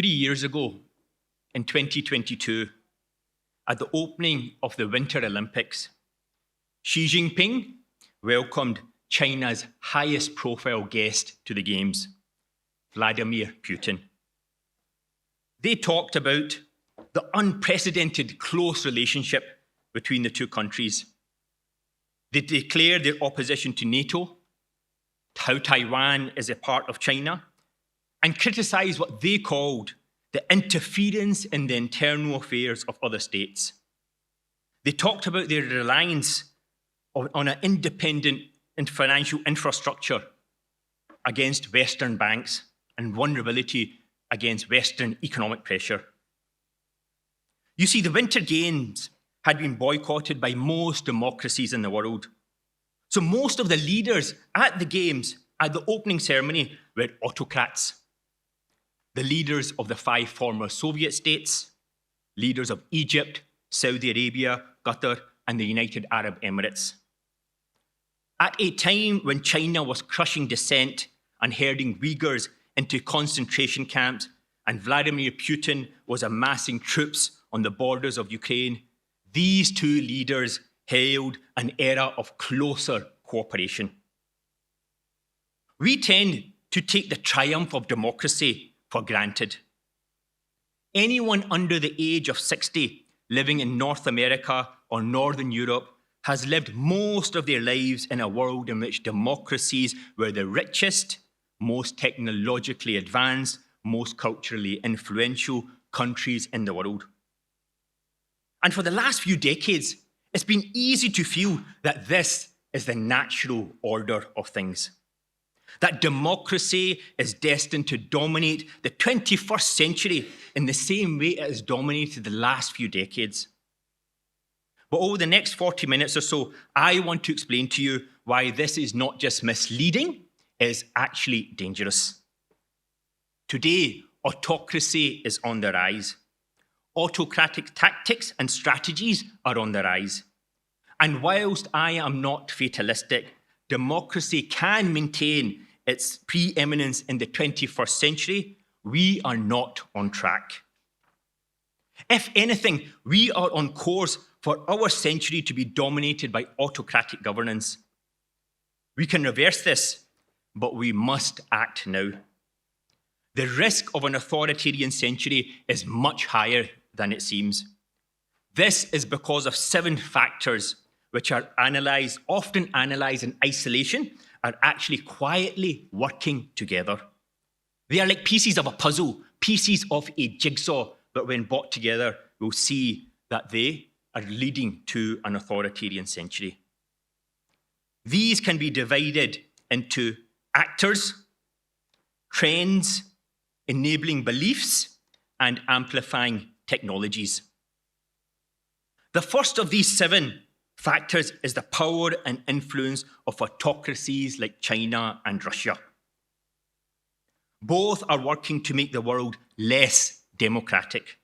3 years ago, in 2022, at the opening of the Winter Olympics, Xi Jinping welcomed China's highest profile guest to the Games, Vladimir Putin. They talked about the unprecedented close relationship between the two countries. They declared their opposition to NATO, how Taiwan is a part of China, and criticised what they called the interference in the internal affairs of other states. They talked about their reliance on an independent and financial infrastructure against Western banks and vulnerability against Western economic pressure. You see, the Winter Games had been boycotted by most democracies in the world. So most of the leaders at the Games, at the opening ceremony, were autocrats. The leaders of the 5 former Soviet states, leaders of Egypt, Saudi Arabia, Qatar, and the United Arab Emirates. At a time when China was crushing dissent and herding Uyghurs into concentration camps, and Vladimir Putin was amassing troops on the borders of Ukraine, these two leaders hailed an era of closer cooperation. We tend to take the triumph of democracy for granted. Anyone under the age of 60 living in North America or Northern Europe has lived most of their lives in a world in which democracies were the richest, most technologically advanced, most culturally influential countries in the world. And for the last few decades, it's been easy to feel that this is the natural order of things. That democracy is destined to dominate the 21st century in the same way it has dominated the last few decades. But over the next 40 minutes or so, I want to explain to you why this is not just misleading, it is actually dangerous. Today, autocracy is on the rise. Autocratic tactics and strategies are on the rise. And whilst I am not fatalistic, democracy can maintain its preeminence in the 21st century, we are not on track. If anything, we are on course for our century to be dominated by autocratic governance. We can reverse this, but we must act now. The risk of an authoritarian century is much higher than it seems. This is because of 7 factors which are often analysed in isolation, are actually quietly working together. They are like pieces of a puzzle, pieces of a jigsaw, but when brought together, we'll see that they are leading to an authoritarian century. These can be divided into actors, trends, enabling beliefs, and amplifying technologies. The first of these 7 factors is the power and influence of autocracies like China and Russia. Both are working to make the world less democratic.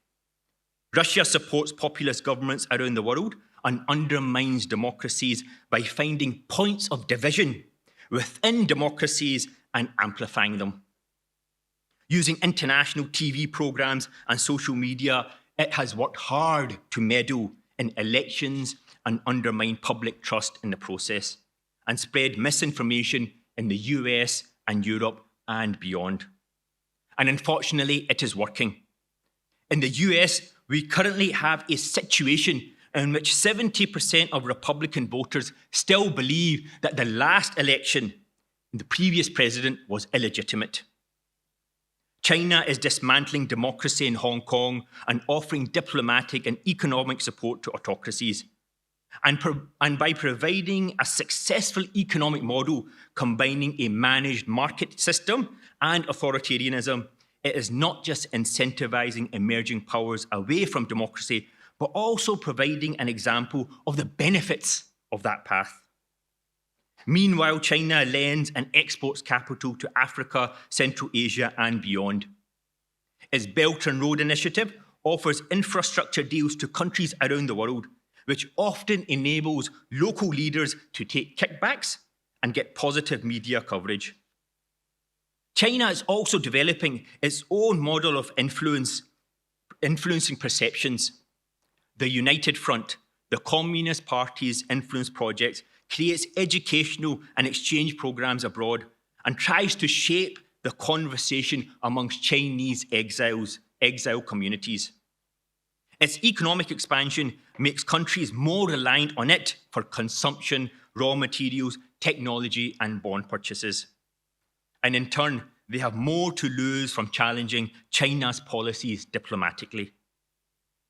Russia supports populist governments around the world and undermines democracies by finding points of division within democracies and amplifying them. Using international TV programs and social media, it has worked hard to meddle in elections and undermine public trust in the process, and spread misinformation in the US and Europe and beyond. And unfortunately, it is working. In the US, we currently have a situation in which 70% of Republican voters still believe that the last election, the previous president, was illegitimate. China is dismantling democracy in Hong Kong and offering diplomatic and economic support to autocracies. And by providing a successful economic model combining a managed market system and authoritarianism, it is not just incentivizing emerging powers away from democracy, but also providing an example of the benefits of that path. Meanwhile, China lends and exports capital to Africa, Central Asia, and beyond. Its Belt and Road Initiative offers infrastructure deals to countries around the world, which often enables local leaders to take kickbacks and get positive media coverage. China is also developing its own model of influencing perceptions. The United Front, the Communist Party's influence project, creates educational and exchange programs abroad and tries to shape the conversation amongst Chinese exile communities. Its economic expansion makes countries more reliant on it for consumption, raw materials, technology, and bond purchases. And in turn, they have more to lose from challenging China's policies diplomatically.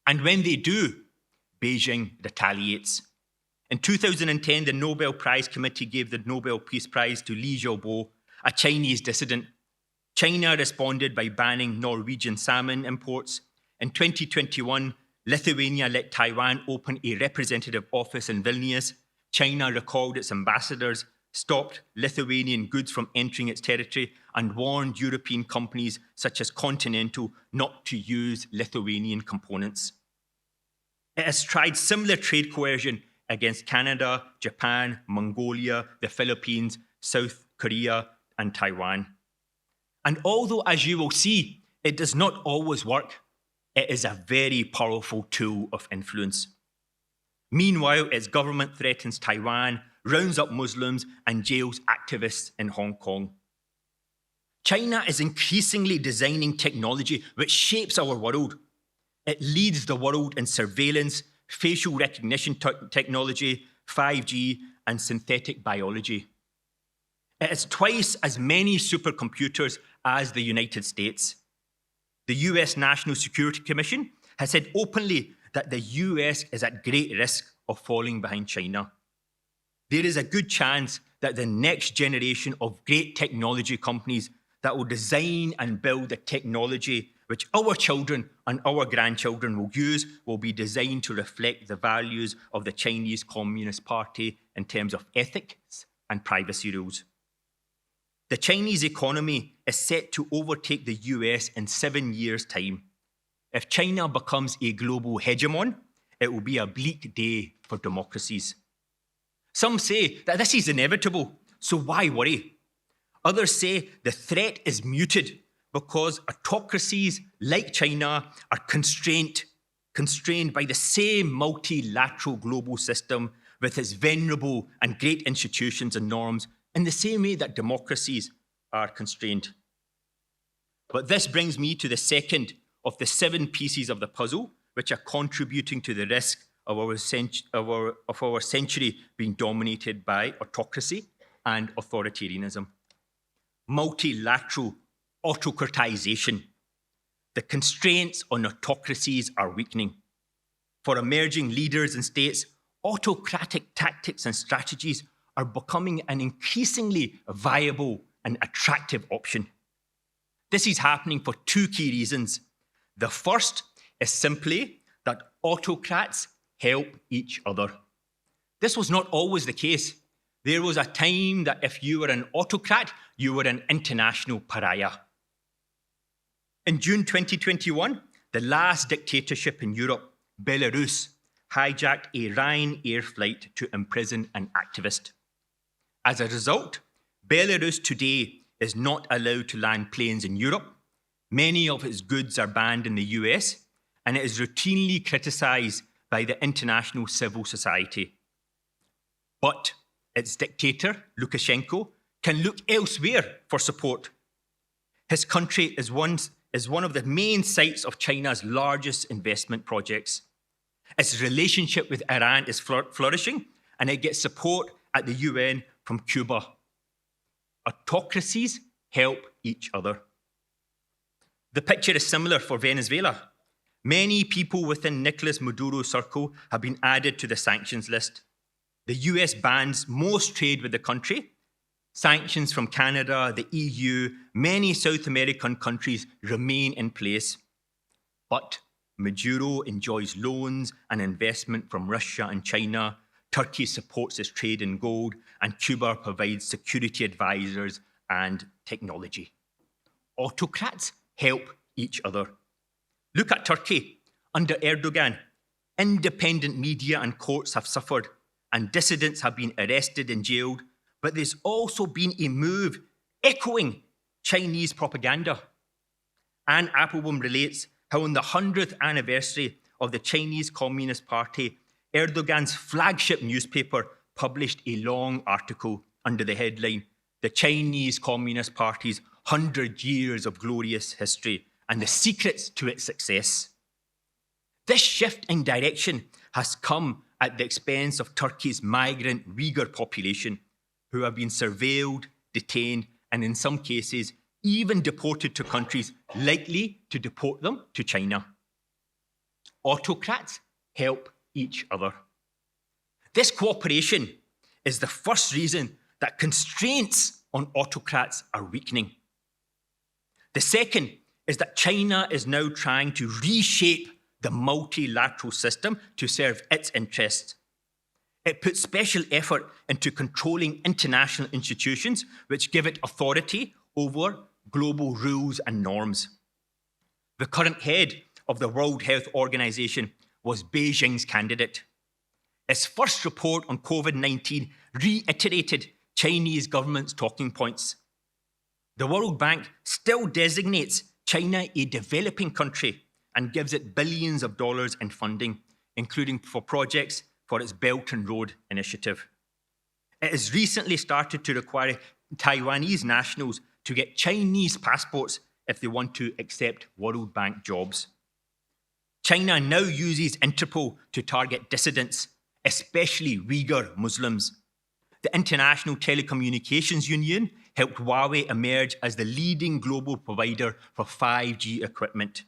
And when they do, Beijing retaliates. In 2010, the Nobel Prize Committee gave the Nobel Peace Prize to Li Xiaobo, a Chinese dissident. China responded by banning Norwegian salmon imports. In 2021, Lithuania let Taiwan open a representative office in Vilnius. China recalled its ambassadors, stopped Lithuanian goods from entering its territory, and warned European companies such as Continental not to use Lithuanian components. It has tried similar trade coercion against Canada, Japan, Mongolia, the Philippines, South Korea, and Taiwan. And although, as you will see, it does not always work, it is a very powerful tool of influence. Meanwhile, its government threatens Taiwan, rounds up Muslims, and jails activists in Hong Kong. China is increasingly designing technology which shapes our world. It leads the world in surveillance, facial recognition technology, 5G, and synthetic biology. It has twice as many supercomputers as the United States. The US National Security Commission has said openly that the US is at great risk of falling behind China. There is a good chance that the next generation of great technology companies that will design and build the technology which our children and our grandchildren will use will be designed to reflect the values of the Chinese Communist Party in terms of ethics and privacy rules. The Chinese economy is set to overtake the US in 7 years' time. If China becomes a global hegemon, it will be a bleak day for democracies. Some say that this is inevitable, so why worry? Others say the threat is muted because autocracies like China are constrained by the same multilateral global system with its venerable and great institutions and norms in the same way that democracies are constrained. But this brings me to the second of the 7 pieces of the puzzle which are contributing to the risk of our century being dominated by autocracy and authoritarianism. Multilateral autocratization. The constraints on autocracies are weakening. For emerging leaders and states, autocratic tactics and strategies are becoming an increasingly viable and attractive option. This is happening for 2 key reasons. The first is simply that autocrats help each other. This was not always the case. There was a time that if you were an autocrat, you were an international pariah. In June 2021, the last dictatorship in Europe, Belarus, hijacked a Ryanair flight to imprison an activist. As a result, Belarus today is not allowed to land planes in Europe. Many of its goods are banned in the US, and it is routinely criticised by the international civil society. But its dictator, Lukashenko, can look elsewhere for support. His country is one of the main sites of China's largest investment projects. Its relationship with Iran is flourishing, and it gets support at the UN from Cuba. Autocracies help each other. The picture is similar for Venezuela. Many people within Nicolas Maduro's circle have been added to the sanctions list. The US bans most trade with the country. Sanctions from Canada, the EU, many South American countries remain in place. But Maduro enjoys loans and investment from Russia and China. Turkey supports its trade in gold, and Cuba provides security advisors and technology. Autocrats help each other. Look at Turkey. Under Erdogan, independent media and courts have suffered, and dissidents have been arrested and jailed, but there's also been a move echoing Chinese propaganda. Anne Applebaum relates how on the 100th anniversary of the Chinese Communist Party, Erdogan's flagship newspaper published a long article under the headline, "The Chinese Communist Party's 100 Years of Glorious History and the Secrets to its Success." This shift in direction has come at the expense of Turkey's migrant Uyghur population, who have been surveilled, detained, and in some cases, even deported to countries likely to deport them to China. Autocrats help each other. This cooperation is the first reason that constraints on autocrats are weakening. The second is that China is now trying to reshape the multilateral system to serve its interests. It puts special effort into controlling international institutions which give it authority over global rules and norms. The current head of the World Health Organization was Beijing's candidate. Its first report on COVID-19 reiterated Chinese government's talking points. The World Bank still designates China a developing country and gives it billions of dollars in funding, including for projects for its Belt and Road Initiative. It has recently started to require Taiwanese nationals to get Chinese passports if they want to accept World Bank jobs. China now uses Interpol to target dissidents, especially Uyghur Muslims. The International Telecommunications Union helped Huawei emerge as the leading global provider for 5G equipment.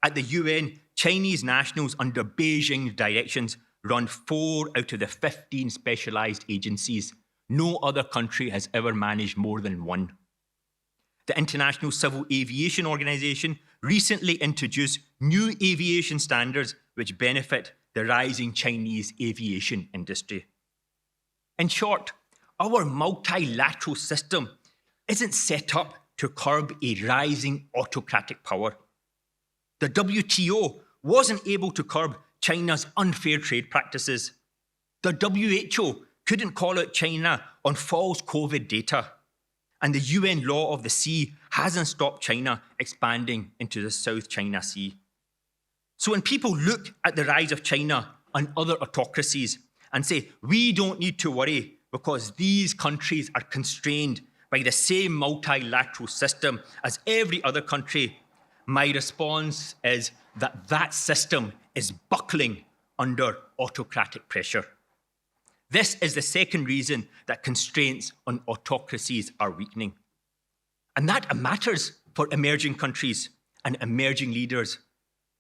At the UN, Chinese nationals under Beijing's directions run 4 out of the 15 specialized agencies. No other country has ever managed more than 1. The International Civil Aviation Organization recently introduced new aviation standards which benefit the rising Chinese aviation industry. In short, our multilateral system isn't set up to curb a rising autocratic power. The WTO wasn't able to curb China's unfair trade practices. The WHO couldn't call out China on false COVID data. And the UN Law of the Sea hasn't stopped China expanding into the South China Sea. So when people look at the rise of China and other autocracies and say, we don't need to worry because these countries are constrained by the same multilateral system as every other country, my response is that that system is buckling under autocratic pressure. This is the second reason that constraints on autocracies are weakening. And that matters for emerging countries and emerging leaders.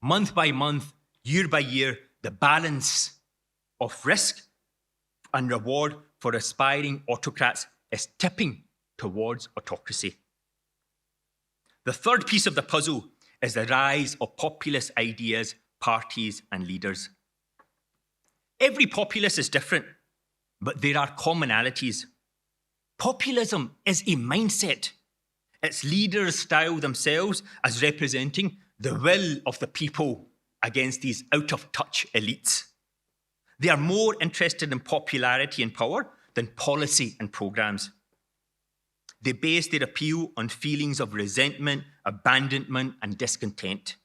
Month by month, year by year, the balance of risk and reward for aspiring autocrats is tipping towards autocracy. The third piece of the puzzle is the rise of populist ideas, parties, and leaders. Every populace is different, but there are commonalities. Populism is a mindset. Its leaders style themselves as representing the will of the people against these out-of-touch elites. They are more interested in popularity and power than policy and programs. They base their appeal on feelings of resentment, abandonment, and discontent.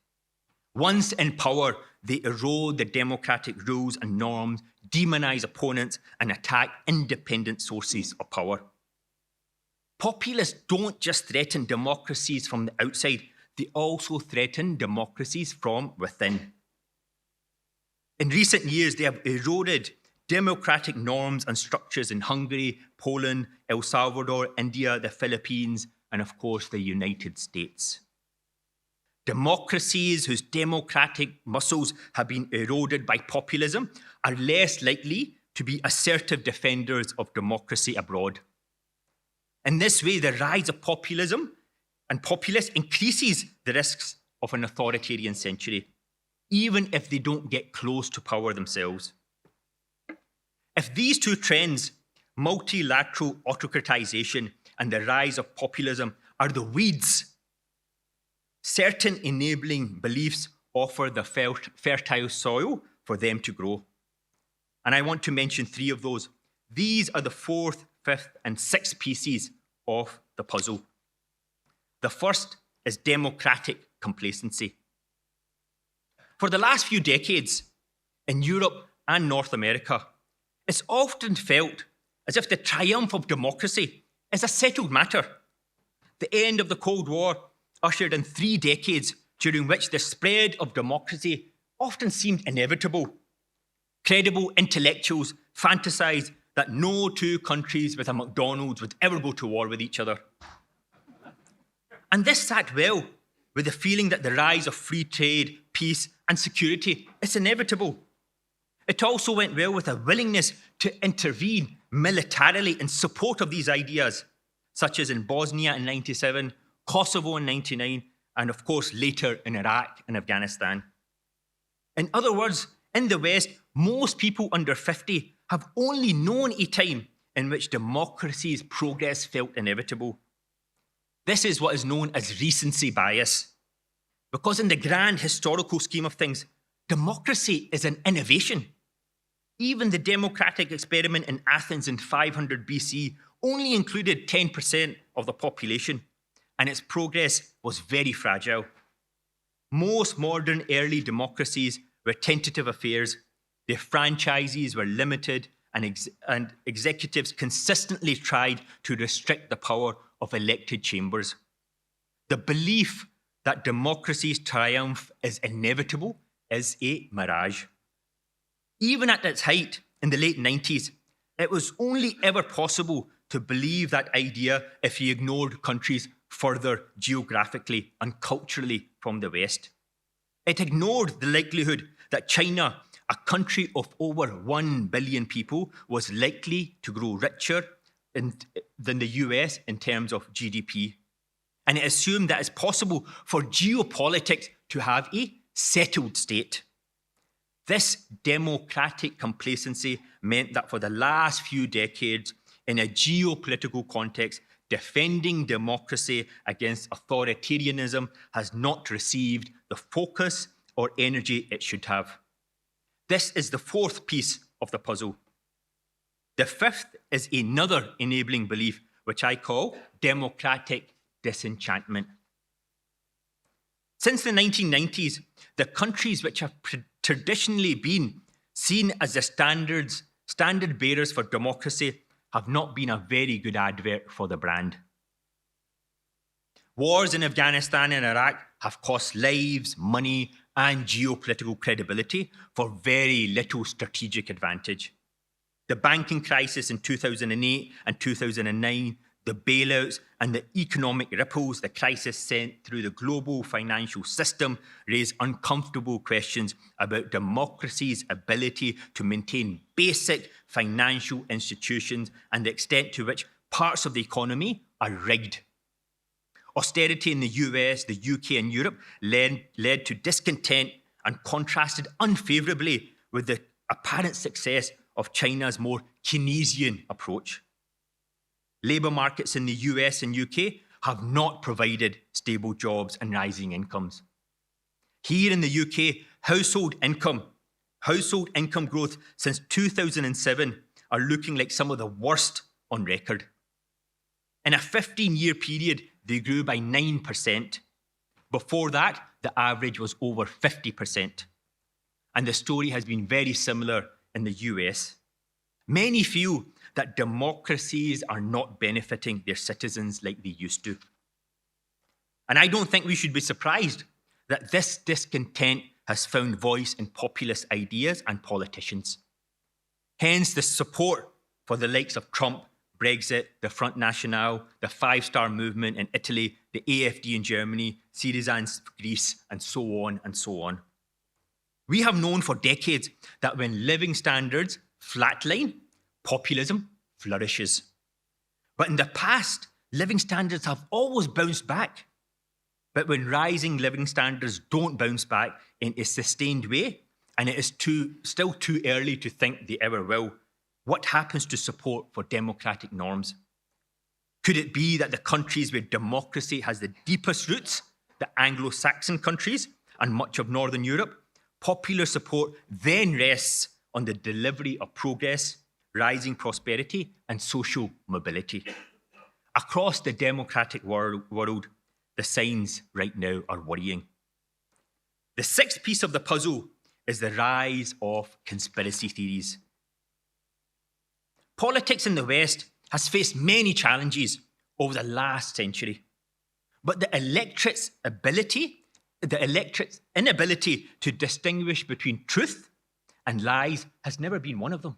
Once in power, they erode the democratic rules and norms, demonize opponents, and attack independent sources of power. Populists don't just threaten democracies from the outside, they also threaten democracies from within. In recent years, they have eroded democratic norms and structures in Hungary, Poland, El Salvador, India, the Philippines, and of course, the United States. Democracies whose democratic muscles have been eroded by populism are less likely to be assertive defenders of democracy abroad. In this way, the rise of populism and populists increases the risks of an authoritarian century, even if they don't get close to power themselves. If these two trends, multilateral autocratization and the rise of populism, are the weeds, certain enabling beliefs offer the fertile soil for them to grow. And I want to mention 3 of those. These are the 4th, 5th, and 6th pieces of the puzzle. The first is democratic complacency. For the last few decades, in Europe and North America, it's often felt as if the triumph of democracy is a settled matter. The end of the Cold War ushered in 3 decades during which the spread of democracy often seemed inevitable. Credible intellectuals fantasized that no 2 countries with a McDonald's would ever go to war with each other. And this sat well with the feeling that the rise of free trade, peace, and security is inevitable. It also went well with a willingness to intervene militarily in support of these ideas, such as in Bosnia in 97, Kosovo in 99, and of course later in Iraq and Afghanistan. In other words, in the West, most people under 50 have only known a time in which democracy's progress felt inevitable. This is what is known as recency bias. Because in the grand historical scheme of things, democracy is an innovation. Even the democratic experiment in Athens in 500 BC only included 10% of the population, and its progress was very fragile. Most modern early democracies were tentative affairs. Their franchises were limited, and executives consistently tried to restrict the power of elected chambers. The belief that democracy's triumph is inevitable is a mirage. Even at its height in the late 90s, it was only ever possible to believe that idea if you ignored countries further geographically and culturally from the West. It ignored the likelihood that China, a country of over 1 billion people, was likely to grow richer than the US in terms of GDP. And it assumed that it's possible for geopolitics to have a settled state. This democratic complacency meant that for the last few decades, in a geopolitical context, defending democracy against authoritarianism has not received the focus or energy it should have. This is the 4th piece of the puzzle. The 5th is another enabling belief, which I call democratic disenchantment. Since the 1990s, the countries which have traditionally been seen as the standard bearers for democracy have not been a very good advert for the brand. Wars in Afghanistan and Iraq have cost lives, money, and geopolitical credibility for very little strategic advantage. The banking crisis in 2008 and 2009, the bailouts and the economic ripples the crisis sent through the global financial system raise uncomfortable questions about democracy's ability to maintain basic financial institutions and the extent to which parts of the economy are rigged. Austerity in the US, the UK, and Europe led to discontent and contrasted unfavourably with the apparent success of China's more Keynesian approach. Labour markets in the US and UK have not provided stable jobs and rising incomes. Here in the UK, household income growth since 2007 are looking like some of the worst on record. In a 15-year period, they grew by 9%. Before that, the average was over 50%. And the story has been very similar in the US. Many feel that democracies are not benefiting their citizens like they used to. And I don't think we should be surprised that this discontent has found voice in populist ideas and politicians. Hence the support for the likes of Trump, Brexit, the Front National, the Five Star Movement in Italy, the AfD in Germany, Syriza in Greece, and so on and so on. We have known for decades that when living standards flatline, populism flourishes. But in the past, living standards have always bounced back. But when rising living standards don't bounce back in a sustained way, and it is still too early to think they ever will, what happens to support for democratic norms? Could it be that the countries where democracy has the deepest roots, the Anglo-Saxon countries and much of Northern Europe, popular support then rests on the delivery of progress, rising prosperity, and social mobility? Across the democratic world, the signs right now are worrying. The sixth piece of the puzzle is the rise of conspiracy theories. Politics in the West has faced many challenges over the last century, but the electorate's inability to distinguish between truth and lies has never been one of them.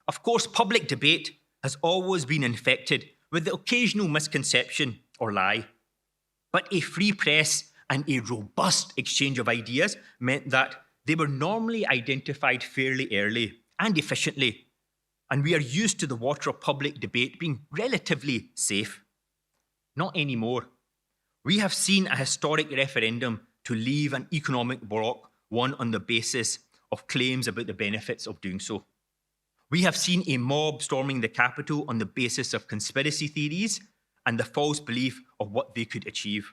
Of course, public debate has always been infected with the occasional misconception or lie, but a free press and a robust exchange of ideas meant that they were normally identified fairly early and efficiently, and we are used to the water of public debate being relatively safe. Not anymore. We have seen a historic referendum to leave an economic bloc won on the basis of claims about the benefits of doing so. We have seen a mob storming the Capitol on the basis of conspiracy theories and the false belief of what they could achieve.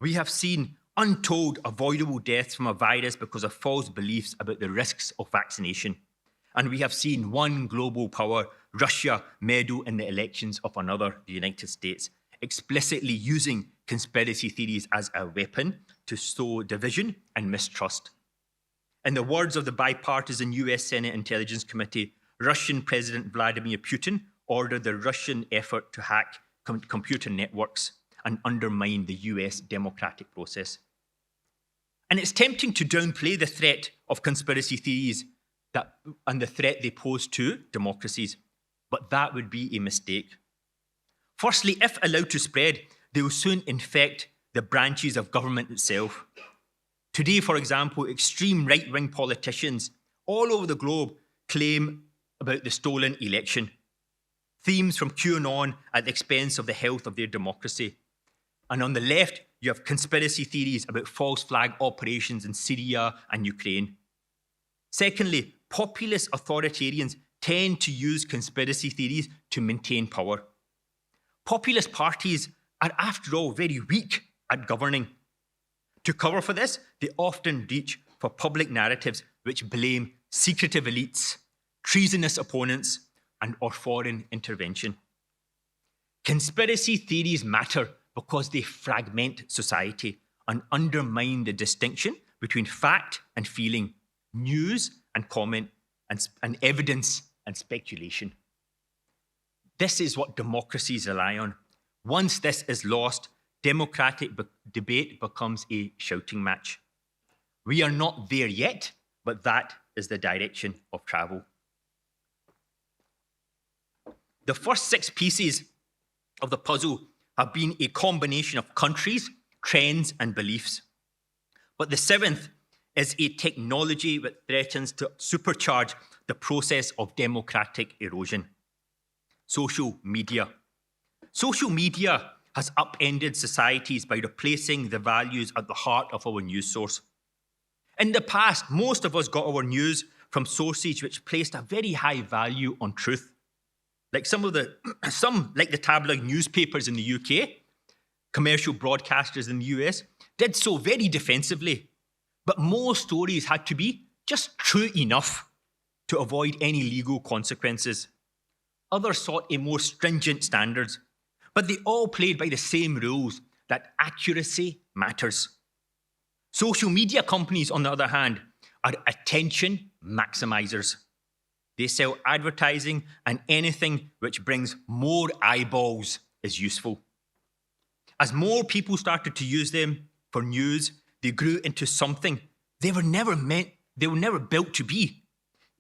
We have seen untold avoidable deaths from a virus because of false beliefs about the risks of vaccination. And we have seen one global power, Russia, meddle in the elections of another, the United States, explicitly using conspiracy theories as a weapon to sow division and mistrust. In the words of the bipartisan US Senate Intelligence Committee, Russian President Vladimir Putin ordered the Russian effort to hack computer networks and undermine the US democratic process. And it's tempting to downplay the threat of conspiracy theories and the threat they pose to democracies, but that would be a mistake. Firstly, if allowed to spread, they will soon infect the branches of government itself. Today, for example, extreme right-wing politicians all over the globe claim about the stolen election, themes from QAnon at the expense of the health of their democracy. And on the left, you have conspiracy theories about false flag operations in Syria and Ukraine. Secondly, populist authoritarians tend to use conspiracy theories to maintain power. Populist parties are, after all, very weak at governing. To cover for this, they often reach for public narratives which blame secretive elites, treasonous opponents, or foreign intervention. Conspiracy theories matter because they fragment society and undermine the distinction between fact and feeling, news and comment, and evidence and speculation. This is what democracies rely on. Once this is lost, democratic debate becomes a shouting match. We are not there yet, but that is the direction of travel. The first six pieces of the puzzle have been a combination of countries, trends, and beliefs. But the seventh is a technology that threatens to supercharge the process of democratic erosion. Social media. Social media has upended societies by replacing the values at the heart of our news source. In the past, most of us got our news from sources which placed a very high value on truth. Like some like the tabloid newspapers in the UK, commercial broadcasters in the US, did so very defensively. But most stories had to be just true enough to avoid any legal consequences. Others sought a more stringent standards, but they all played by the same rules that accuracy matters. Social media companies, on the other hand, are attention maximizers. They sell advertising, and anything which brings more eyeballs is useful. As more people started to use them for news, they grew into something they were never built to be,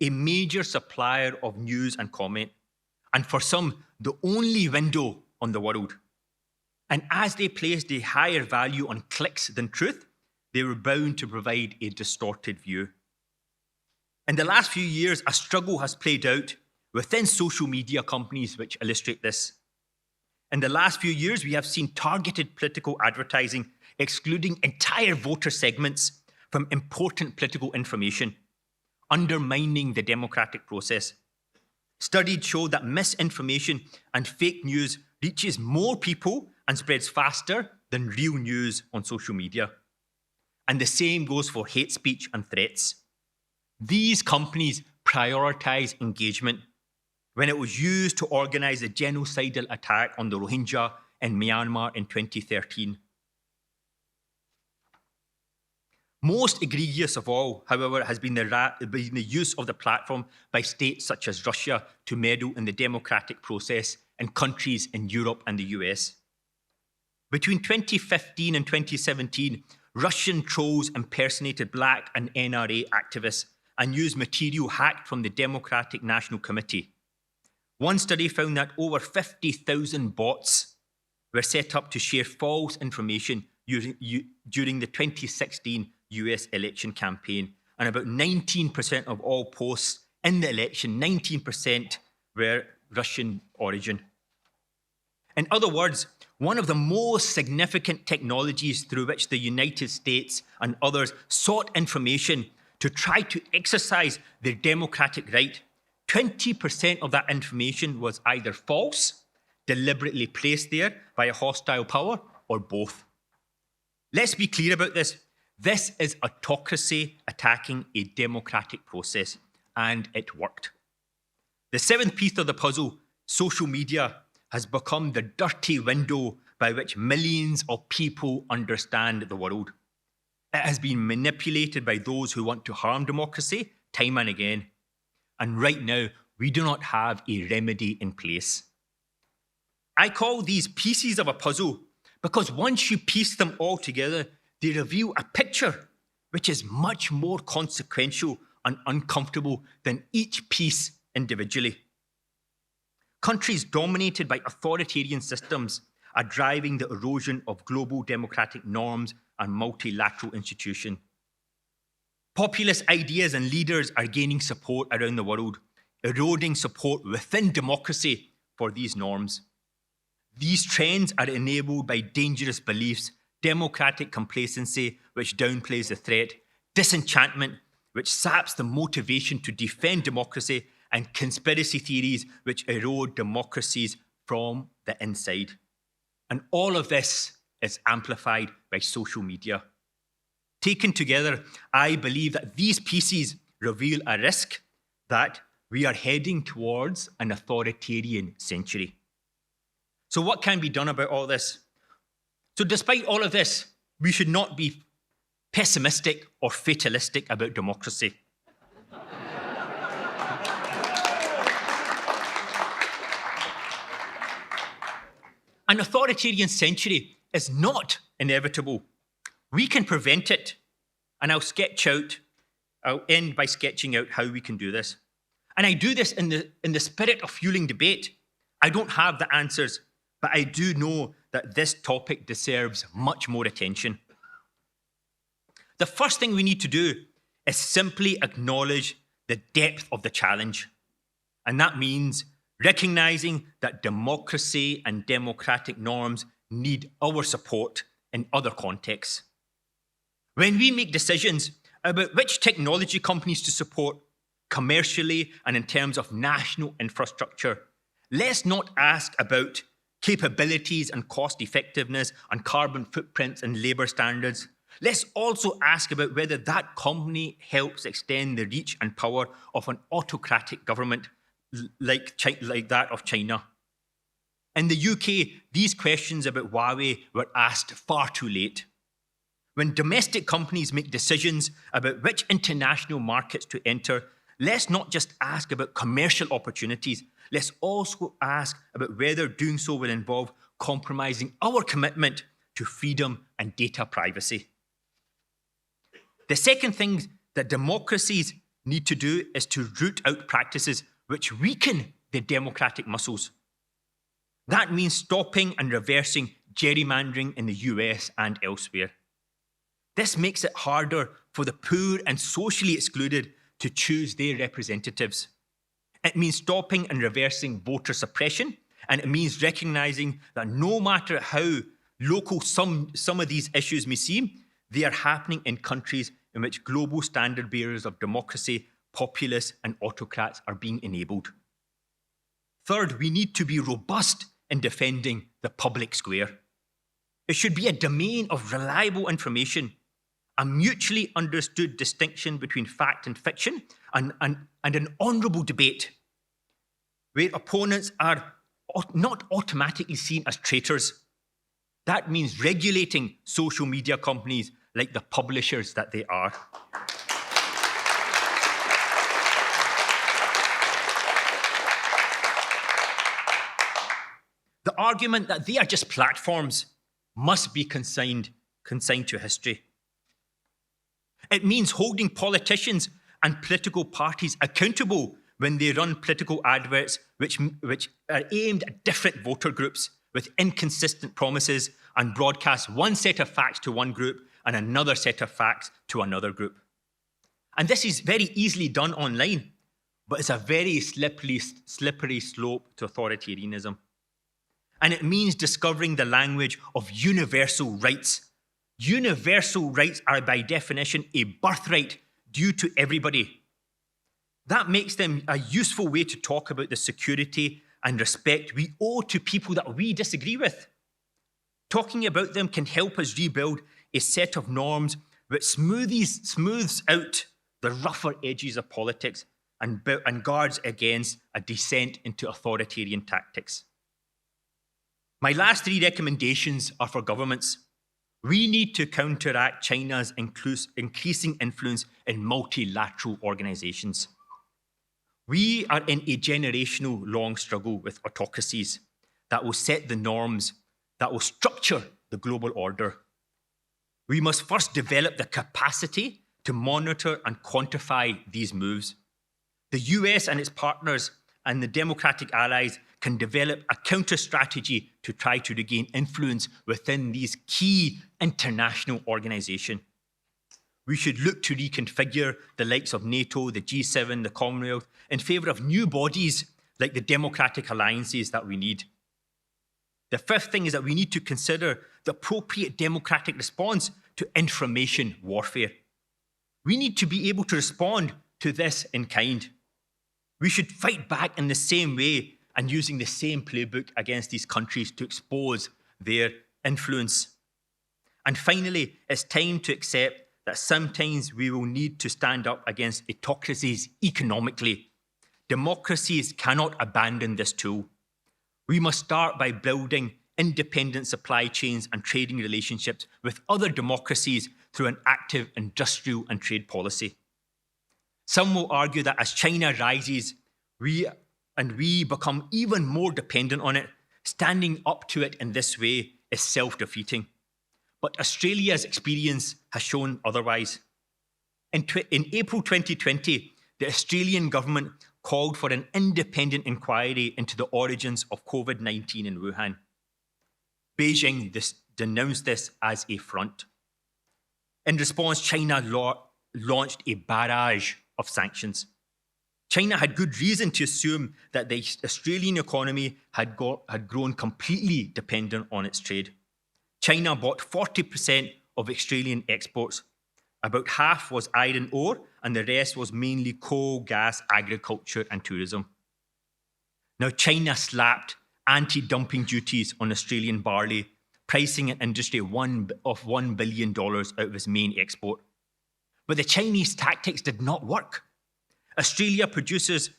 a major supplier of news and comment, and for some, the only window on the world. And as they placed a higher value on clicks than truth, they were bound to provide a distorted view. In the last few years, a struggle has played out within social media companies which illustrate this. In the last few years, we have seen targeted political advertising excluding entire voter segments from important political information, undermining the democratic process. Studies show that misinformation and fake news reaches more people and spreads faster than real news on social media. And the same goes for hate speech and threats. These companies prioritize engagement. When it was used to organize a genocidal attack on the Rohingya, in Myanmar in 2013. Most egregious of all, however, has been the use of the platform by states such as Russia to meddle in the democratic process in countries in Europe and the US. Between 2015 and 2017, Russian trolls impersonated Black and NRA activists and used material hacked from the Democratic National Committee. One study found that over 50,000 bots were set up to share false information during the 2016 US election campaign, and about 19% of all posts in the election, 19% were Russian origin. In other words, one of the most significant technologies through which the United States and others sought information to try to exercise their democratic right, 20% of that information was either false, deliberately placed there by a hostile power, or both. Let's be clear about this. This is autocracy attacking a democratic process, and it worked. The seventh piece of the puzzle, social media, has become the dirty window by which millions of people understand the world. It has been manipulated by those who want to harm democracy time and again. And right now, we do not have a remedy in place. I call these pieces of a puzzle because once you piece them all together, they reveal a picture which is much more consequential and uncomfortable than each piece individually. Countries dominated by authoritarian systems are driving the erosion of global democratic norms and multilateral institutions. Populist ideas and leaders are gaining support around the world, eroding support within democracy for these norms. These trends are enabled by dangerous beliefs, democratic complacency, which downplays the threat, disenchantment, which saps the motivation to defend democracy, and conspiracy theories, which erode democracies from the inside. And all of this is amplified by social media. Taken together, I believe that these pieces reveal a risk that we are heading towards an authoritarian century. So what can be done about all this? So despite all of this, we should not be pessimistic or fatalistic about democracy. An authoritarian century is not inevitable. We can prevent it. And I'll end by sketching out how we can do this. And I do this in the spirit of fueling debate. I don't have the answers, but I do know that this topic deserves much more attention. The first thing we need to do is simply acknowledge the depth of the challenge. And that means recognizing that democracy and democratic norms need our support in other contexts. When we make decisions about which technology companies to support commercially and in terms of national infrastructure, let's not ask about capabilities and cost effectiveness and carbon footprints and labour standards. Let's also ask about whether that company helps extend the reach and power of an autocratic government like that of China. In the UK, these questions about Huawei were asked far too late. When domestic companies make decisions about which international markets to enter, let's not just ask about commercial opportunities. Let's also ask about whether doing so will involve compromising our commitment to freedom and data privacy. The second thing that democracies need to do is to root out practices which weaken the democratic muscles. That means stopping and reversing gerrymandering in the US and elsewhere. This makes it harder for the poor and socially excluded to choose their representatives. It means stopping and reversing voter suppression, and it means recognizing that no matter how local some of these issues may seem, they are happening in countries in which global standard bearers of democracy, populists, and autocrats are being enabled. Third, we need to be robust in defending the public square. It should be a domain of reliable information, a mutually understood distinction between fact and fiction, and an honourable debate where opponents are not automatically seen as traitors, That means regulating social media companies like the publishers that they are. The argument that they are just platforms must be consigned to history. It means holding politicians and political parties accountable when they run political adverts which are aimed at different voter groups with inconsistent promises and broadcast one set of facts to one group and another set of facts to another group. And this is very easily done online, but it's a very slippery slope to authoritarianism. And it means discovering the language of universal rights. Universal rights are by definition a birthright due to everybody. That makes them a useful way to talk about the security and respect we owe to people that we disagree with. Talking about them can help us rebuild a set of norms which smooths out the rougher edges of politics and guards against a descent into authoritarian tactics. My last three recommendations are for governments. We need to counteract China's increasing influence in multilateral organizations. We are in a generational long struggle with autocracies that will set the norms, that will structure the global order. We must first develop the capacity to monitor and quantify these moves. The US and its partners and the democratic allies can develop a counter-strategy to try to regain influence within these key international organizations. We should look to reconfigure the likes of NATO, the G7, the Commonwealth, in favour of new bodies like the democratic alliances that we need. The fifth thing is that we need to consider the appropriate democratic response to information warfare. We need to be able to respond to this in kind. We should fight back in the same way and using the same playbook against these countries to expose their influence. And finally, it's time to accept that sometimes we will need to stand up against autocracies economically. Democracies cannot abandon this tool. We must start by building independent supply chains and trading relationships with other democracies through an active industrial and trade policy. Some will argue that as China rises, we become even more dependent on it. Standing up to it in this way is self-defeating. But Australia's experience has shown otherwise. In April 2020, the Australian government called for an independent inquiry into the origins of COVID-19 in Wuhan. Beijing denounced this as a front. In response, China launched a barrage of sanctions. China had good reason to assume that the Australian economy had grown completely dependent on its trade. China bought 40% of Australian exports. About half was iron ore, and the rest was mainly coal, gas, agriculture, and tourism. Now, China slapped anti-dumping duties on Australian barley, pricing an industry of $1 billion out of its main export. But the Chinese tactics did not work. Australia producers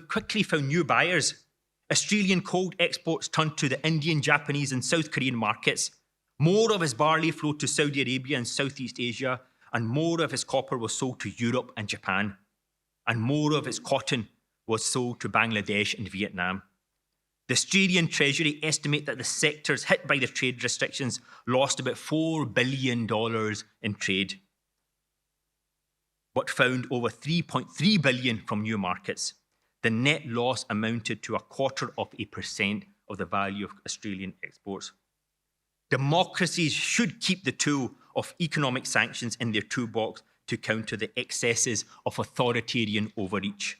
quickly found new buyers. Australian coal exports turned to the Indian, Japanese, and South Korean markets. More of his barley flowed to Saudi Arabia and Southeast Asia, and more of his copper was sold to Europe and Japan. And more of his cotton was sold to Bangladesh and Vietnam. The Australian Treasury estimate that the sectors hit by the trade restrictions lost about $4 billion in trade, but found over $3.3 billion from new markets. The net loss amounted to 0.25% of the value of Australian exports. Democracies should keep the tool of economic sanctions in their toolbox to counter the excesses of authoritarian overreach.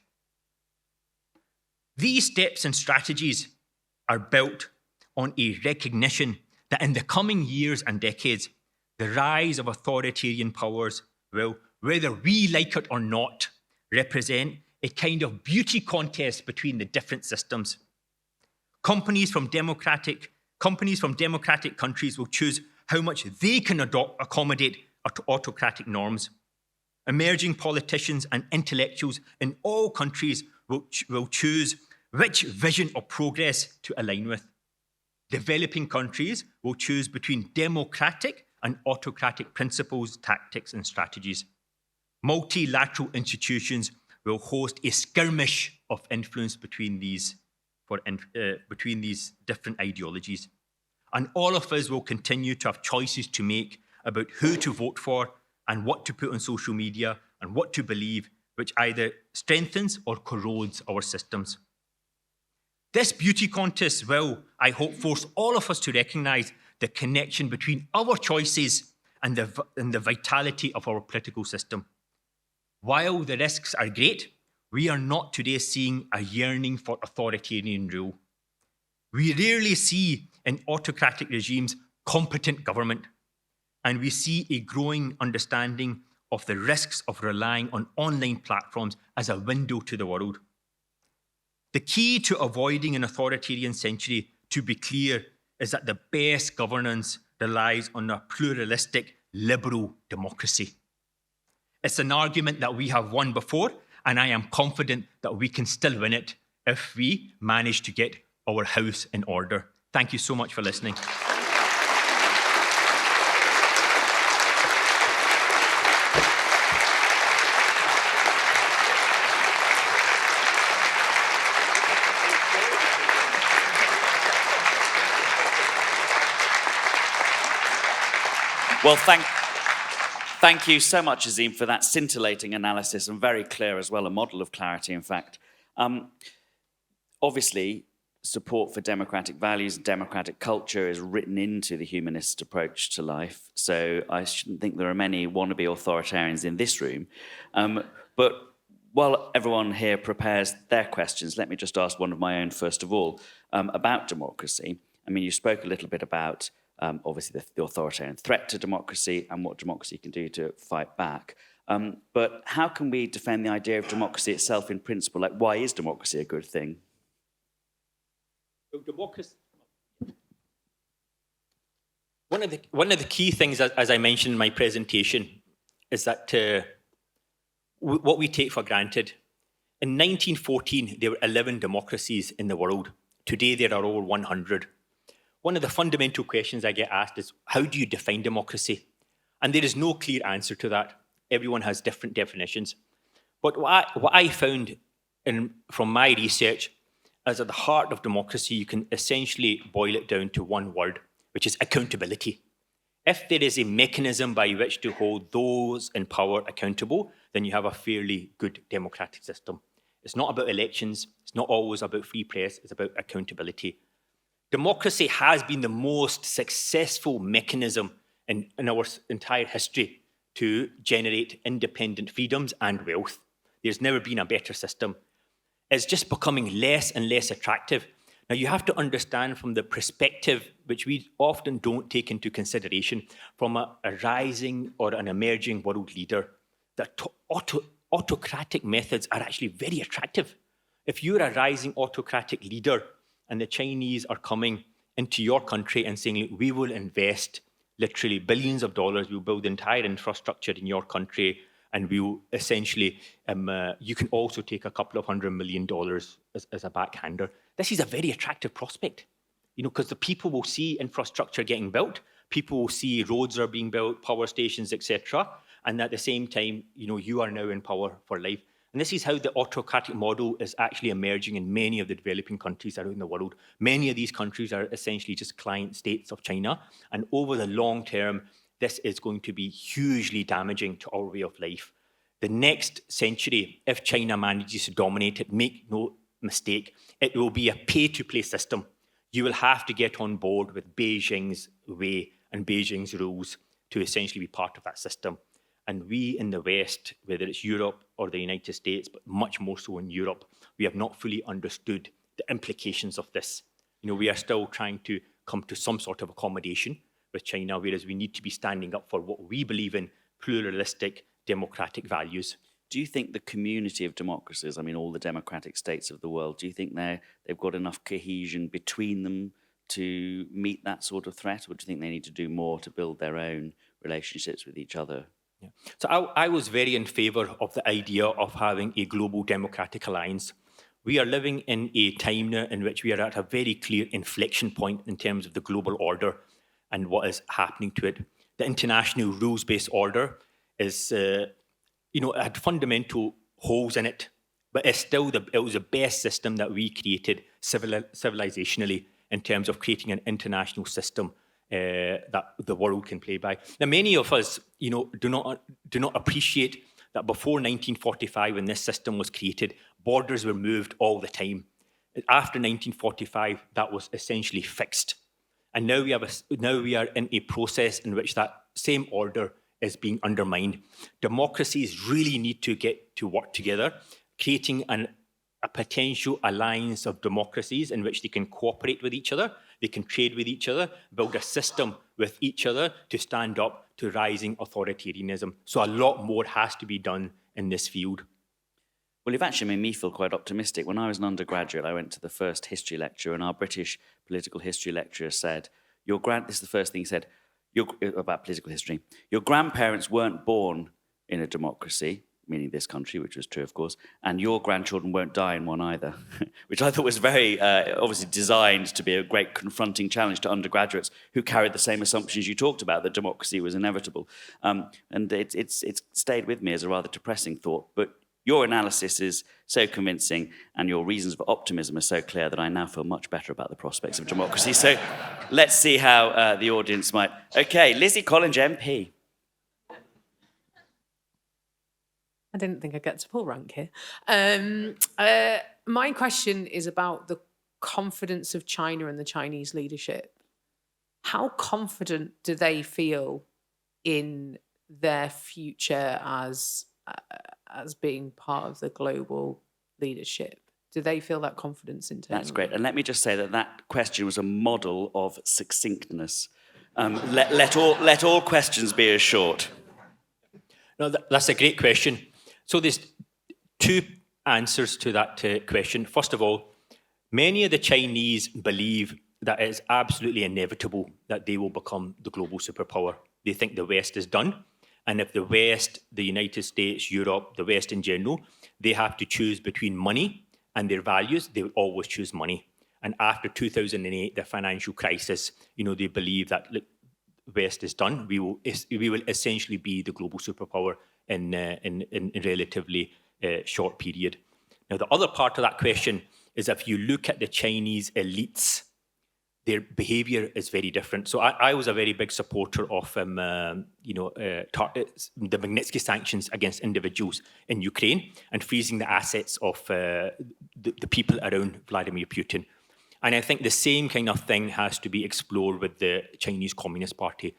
These steps and strategies are built on a recognition that in the coming years and decades, the rise of authoritarian powers will, whether we like it or not, represent a kind of beauty contest between the different systems. Companies from democratic countries will choose how much they can accommodate autocratic norms. Emerging politicians and intellectuals in all countries will choose which vision of progress to align with. Developing countries will choose between democratic and autocratic principles, tactics, and strategies. Multilateral institutions will host a skirmish of influence between these different ideologies. And all of us will continue to have choices to make about who to vote for and what to put on social media and what to believe, which either strengthens or corrodes our systems. This beauty contest will, I hope, force all of us to recognise the connection between our choices and the vitality of our political system. While the risks are great, we are not today seeing a yearning for authoritarian rule. We rarely see in autocratic regimes competent government, and we see a growing understanding of the risks of relying on online platforms as a window to the world. The key to avoiding an authoritarian century, to be clear, is that the best governance relies on a pluralistic, liberal democracy. It's an argument that we have won before, and I am confident that we can still win it if we manage to get our house in order. Thank you so much for listening. Well, thank you so much, Azeem, for that scintillating analysis, and very clear as well, a model of clarity, in fact. Obviously, support for democratic values and democratic culture is written into the humanist approach to life, so I shouldn't think there are many wannabe authoritarians in this room. But while everyone here prepares their questions, let me just ask one of my own first of all, about democracy. I mean, you spoke a little bit about obviously the authoritarian threat to democracy and what democracy can do to fight back. But how can we defend the idea of democracy itself in principle? Like, why is democracy a good thing? Well, democracy. One of the key things, as I mentioned in my presentation, is that what we take for granted. In 1914, there were 11 democracies in the world. Today, there are over 100. One of the fundamental questions I get asked is, how do you define democracy? And there is no clear answer to that. Everyone has different definitions. But what I found from my research is at the heart of democracy, you can essentially boil it down to one word, which is accountability. If there is a mechanism by which to hold those in power accountable, then you have a fairly good democratic system. It's not about elections. It's not always about free press. It's about accountability. Democracy has been the most successful mechanism in our entire history to generate independent freedoms and wealth. There's never been a better system. It's just becoming less and less attractive. Now, you have to understand from the perspective, which we often don't take into consideration, from a rising or an emerging world leader, that autocratic methods are actually very attractive. If you're a rising autocratic leader, and the Chinese are coming into your country and saying, we will invest literally billions of dollars, we'll build entire infrastructure in your country, and we'll essentially, you can also take a couple of $100 million as a backhander. This is a very attractive prospect, because the people will see infrastructure getting built, people will see roads are being built, power stations, etc. And at the same time, you are now in power for life. And this is how the autocratic model is actually emerging in many of the developing countries around the world. Many of these countries are essentially just client states of China. And over the long term, this is going to be hugely damaging to our way of life. The next century, if China manages to dominate it, make no mistake, it will be a pay-to-play system. You will have to get on board with Beijing's way and Beijing's rules to essentially be part of that system. And we in the West, whether it's Europe or the United States, but much more so in Europe, we have not fully understood the implications of this. We are still trying to come to some sort of accommodation with China, whereas we need to be standing up for what we believe in, pluralistic, democratic values. Do you think the community of democracies, I mean, all the democratic states of the world, do you think they've got enough cohesion between them to meet that sort of threat, or do you think they need to do more to build their own relationships with each other? Yeah. So I was very in favour of the idea of having a global democratic alliance. We are living in a time now in which we are at a very clear inflection point in terms of the global order and what is happening to it. The international rules-based order is, had fundamental holes in it, but it was the best system that we created civilizationally in terms of creating an international system that the world can play by. Now, many of us, do not appreciate that before 1945, when this system was created, borders were moved all the time. After 1945, that was essentially fixed, and now we are in a process in which that same order is being undermined. Democracies really need to get to work together, creating a potential alliance of democracies in which they can cooperate with each other, they can trade with each other, build a system with each other to stand up to rising authoritarianism. So a lot more has to be done in this field. Well, you've actually made me feel quite optimistic. When I was an undergraduate, I went to the first history lecture, and our British political history lecturer said, this is the first thing he said, about political history, your grandparents weren't born in a democracy, meaning this country, which was true, of course, and your grandchildren won't die in one either, which I thought was very obviously designed to be a great confronting challenge to undergraduates who carried the same assumptions you talked about, that democracy was inevitable. And it's stayed with me as a rather depressing thought, but your analysis is so convincing and your reasons for optimism are so clear that I now feel much better about the prospects of democracy. So let's see how the audience might... Okay, Lizzie Collins, MP. I didn't think I'd get to pull rank here. My question is about the confidence of China and the Chinese leadership. How confident do they feel in their future as being part of the global leadership? Do they feel that confidence internally? That's great. And let me just say that question was a model of succinctness. Let all questions be as short. No, that's a great question. So there's two answers to that question. First of all, many of the Chinese believe that it's absolutely inevitable that they will become the global superpower. They think the West is done. And if the West, the United States, Europe, the West in general, they have to choose between money and their values, they will always choose money. And after 2008, the financial crisis, they believe that the West is done. We will essentially be the global superpower in a relatively short period. Now, the other part of that question is if you look at the Chinese elites, their behaviour is very different. So I was a very big supporter of the Magnitsky sanctions against individuals in Ukraine and freezing the assets of the people around Vladimir Putin. And I think the same kind of thing has to be explored with the Chinese Communist Party.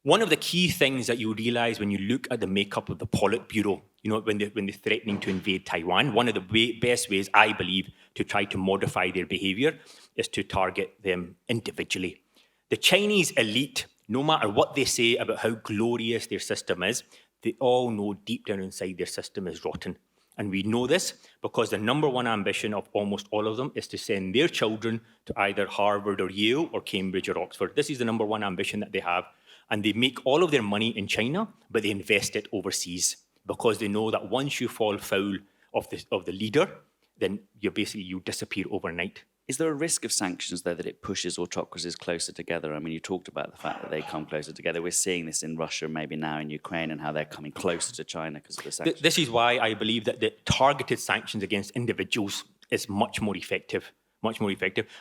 One of the key things that you realise when you look at the makeup of the Politburo, when they're threatening to invade Taiwan, one of the best ways, I believe, to try to modify their behaviour is to target them individually. The Chinese elite, no matter what they say about how glorious their system is, they all know deep down inside their system is rotten. And we know this because the number one ambition of almost all of them is to send their children to either Harvard or Yale or Cambridge or Oxford. This is the number one ambition that they have. And they make all of their money in China, but they invest it overseas because they know that once you fall foul of the leader, then you disappear overnight. Is there a risk of sanctions, though, that it pushes autocracies closer together? I mean, you talked about the fact that they come closer together. We're seeing this in Russia, maybe now in Ukraine, and how they're coming closer to China because of the sanctions. This is why I believe that the targeted sanctions against individuals is much more effective.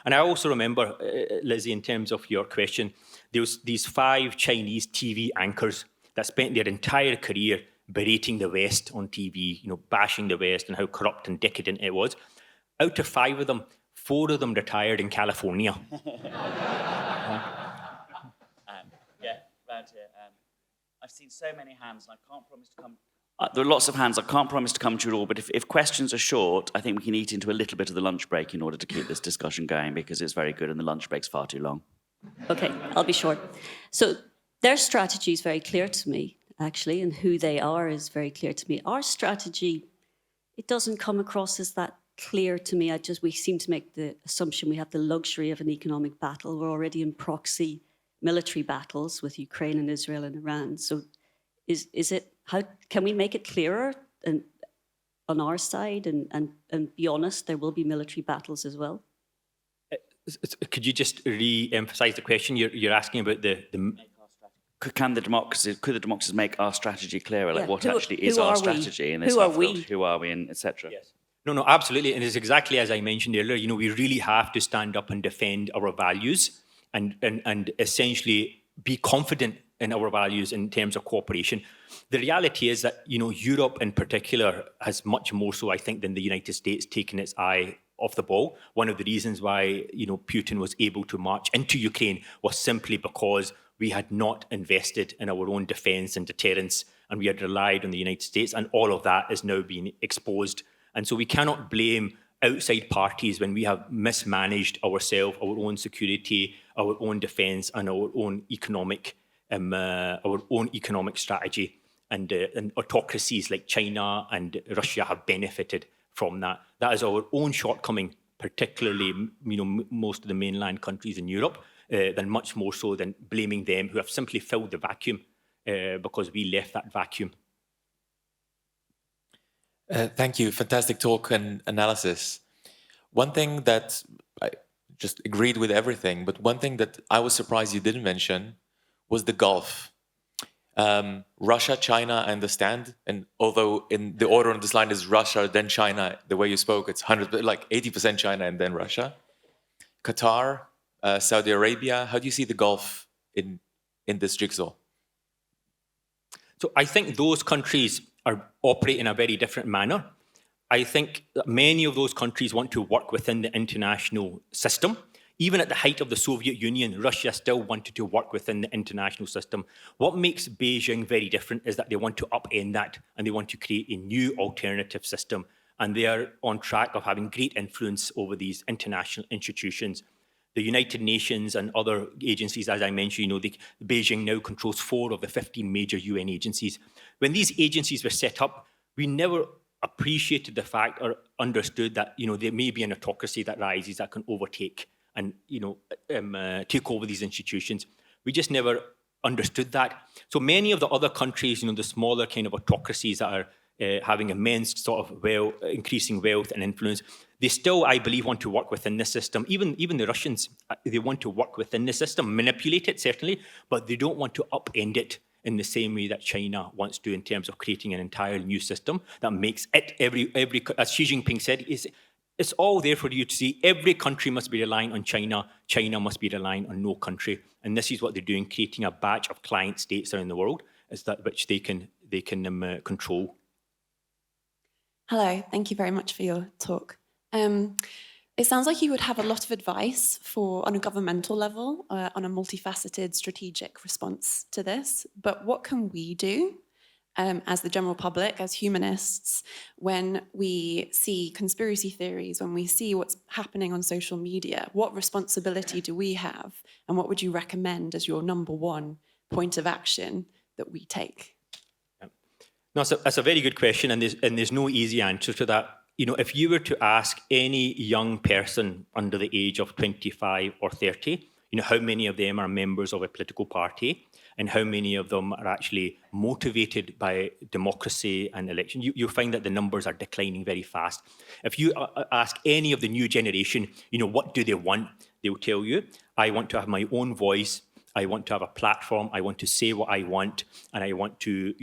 And I also remember, Lizzie, in terms of your question, there was these 5 Chinese TV anchors that spent their entire career berating the West on TV, bashing the West and how corrupt and decadent it was. Out of 5 of them, 4 of them retired in California. Around here. I've seen so many hands, and I can't promise to come... there are lots of hands. I can't promise to come to you all, but if questions are short, I think we can eat into a little bit of the lunch break in order to keep this discussion going, because it's very good and the lunch break's far too long. Okay, I'll be short. So their strategy is very clear to me, actually, and who they are is very clear to me. Our strategy, it doesn't come across as that clear to me. We seem to make the assumption we have the luxury of an economic battle. We're already in proxy military battles with Ukraine and Israel and Iran. So is it, how can we make it clearer? And on our side, and be honest, there will be military battles as well. Could you just re-emphasize the question? You're asking about the Could the democracies make our strategy clearer? Like, Yeah. what Who- actually is who our are we? strategy in this Who are whole field? we? Who are we, and etc. Yes. No, absolutely. And it's exactly as I mentioned earlier, we really have to stand up and defend our values and essentially be confident in our values in terms of cooperation. The reality is that, Europe in particular has much more so, I think, than the United States taken its eye off the ball. One of the reasons why, Putin was able to march into Ukraine was simply because we had not invested in our own defense and deterrence, and we had relied on the United States, and all of that is now being exposed. And so we cannot blame outside parties when we have mismanaged ourselves, our own security, our own defence, and our own economic strategy. And autocracies like China and Russia have benefited from that. That is our own shortcoming, particularly most of the mainland countries in Europe, than much more so than blaming them, who have simply filled the vacuum because we left that vacuum. Thank you. Fantastic talk and analysis. One thing that I just agreed with everything, but one thing that I was surprised you didn't mention was the Gulf. Russia, China, I understand. And although in the order on this line is Russia, then China, the way you spoke, it's 80% China and then Russia. Qatar, Saudi Arabia, how do you see the Gulf in this jigsaw? So I think those countries operate in a very different manner. I think that many of those countries want to work within the international system. Even at the height of the Soviet Union, Russia still wanted to work within the international system. What makes Beijing very different is that they want to upend that, and they want to create a new alternative system. And they are on track of having great influence over these international institutions. The United Nations and other agencies, as I mentioned, Beijing now controls 4 of the 15 major UN agencies. When these agencies were set up, we never appreciated the fact or understood that, there may be an autocracy that rises that can overtake and, take over these institutions. We just never understood that. So many of the other countries, the smaller kind of autocracies that are having immense sort of increasing wealth and influence, they still, I believe, want to work within the system. Even the Russians, they want to work within the system, manipulate it, certainly, but they don't want to upend it in the same way that China wants to in terms of creating an entire new system that makes it, as Xi Jinping said, it's all there for you to see. Every country must be relying on China. China must be relying on no country. And this is what they're doing, creating a batch of client states around the world, which they can control. Hello, thank you very much for your talk. It sounds like you would have a lot of advice on a governmental level, on a multifaceted strategic response to this. But what can we do as the general public, as humanists, when we see conspiracy theories, when we see what's happening on social media? What responsibility do we have? And what would you recommend as your number one point of action that we take? No, that's a very good question, and there's no easy answer to that. If you were to ask any young person under the age of 25 or 30, how many of them are members of a political party, and how many of them are actually motivated by democracy and election, you'll find that the numbers are declining very fast. If you ask any of the new generation, what do they want, they'll tell you, I want to have my own voice, I want to have a platform, I want to say what I want, and I want to,